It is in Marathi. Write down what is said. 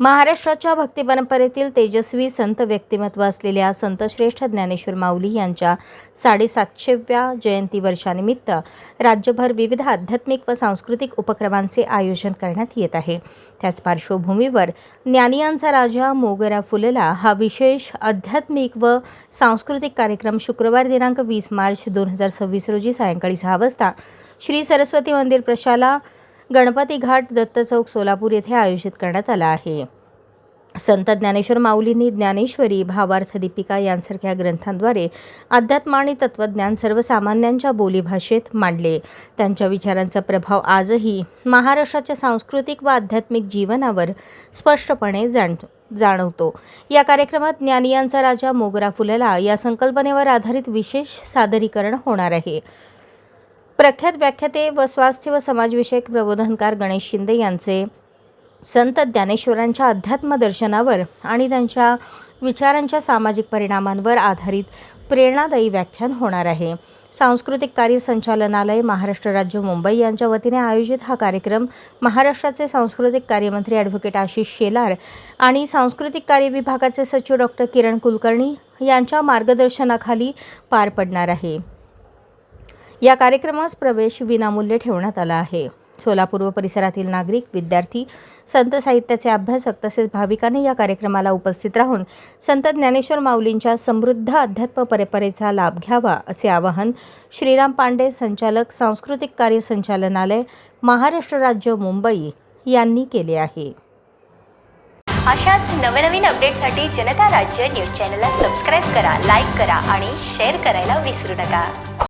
महाराष्ट्राच्या भक्ती परंपरेतील तेजस्वी संत व्यक्तिमत्व असलेल्या संतश्रेष्ठ ज्ञानेश्वर माऊली यांच्या 750व्या जयंती वर्षानिमित्त राज्यभर विविध आध्यात्मिक व सांस्कृतिक उपक्रमांचे आयोजन करण्यात येत आहे। त्याच पार्श्वभूमीवर ज्ञानियांचा राजा मोगरा फुलला हा विशेष आध्यात्मिक व सांस्कृतिक कार्यक्रम शुक्रवार दिनांक 20 मार्च 2026 रोजी सायंकाळी 6 वाजता श्री सरस्वती मंदिर प्रशाला गणपती घाट दत्त चौक सोलापूर येथे आयोजित करण्यात आला आहे। संत ज्ञानेश्वर माऊलींनी ज्ञानेश्वरी, भावार्थ दीपिका यांसारख्या ग्रंथांद्वारे अध्यात्म आणि तत्त्वज्ञान सर्वसामान्यांच्या बोलीभाषेत मांडले। त्यांच्या विचारांचा प्रभाव आजही महाराष्ट्राच्या सांस्कृतिक व आध्यात्मिक जीवनावर स्पष्टपणे जाणवतो। या कार्यक्रमात ज्ञानियांचा राजा मोगरा फुलला या संकल्पनेवर आधारित विशेष सादरीकरण होणार आहे। प्रख्यात व्याख्याते व स्वास्थ्य व समाजविषयक प्रबोधनकार गणेश शिंदे यांचे संत ज्ञानेश्वरांच्या अध्यात्म दर्शनावर आणि त्यांच्या विचारांच्या सामाजिक परिणामांवर आधारित प्रेरणादायी व्याख्यान होणार आहे। सांस्कृतिक कार्य संचालनालय, महाराष्ट्र राज्य, मुंबई यांच्या वतीने आयोजित हा कार्यक्रम महाराष्ट्राचे सांस्कृतिक कार्यमंत्री ॲडव्होकेट आशिष शेलार आणि सांस्कृतिक कार्य विभागाचे सचिव डॉक्टर किरण कुलकर्णी यांच्या मार्गदर्शनाखाली पार पडणार आहे। या कार्यक्रमास प्रवेश विनामूल्य ठेवण्यात आला आहे। सोलापूर व परिसरातील नागरिक, विद्यार्थी, संत साहित्याचे अभ्यासक तसेच भाविकांनी या कार्यक्रमाला उपस्थित राहून संत ज्ञानेश्वर माऊलींच्या समृद्ध अध्यात्म परंपरेचा लाभ घ्यावा असे आवाहन श्रीराम पांडे, संचालक सांस्कृतिक कार्य संचालनालय, महाराष्ट्र राज्य, मुंबई यांनी केले आहे। अशाच नवनवीन अपडेटसाठी जनता राज्य न्यूज चॅनलला सबस्क्राईब करा, लाईक करा आणि शेअर करायला विसरू नका।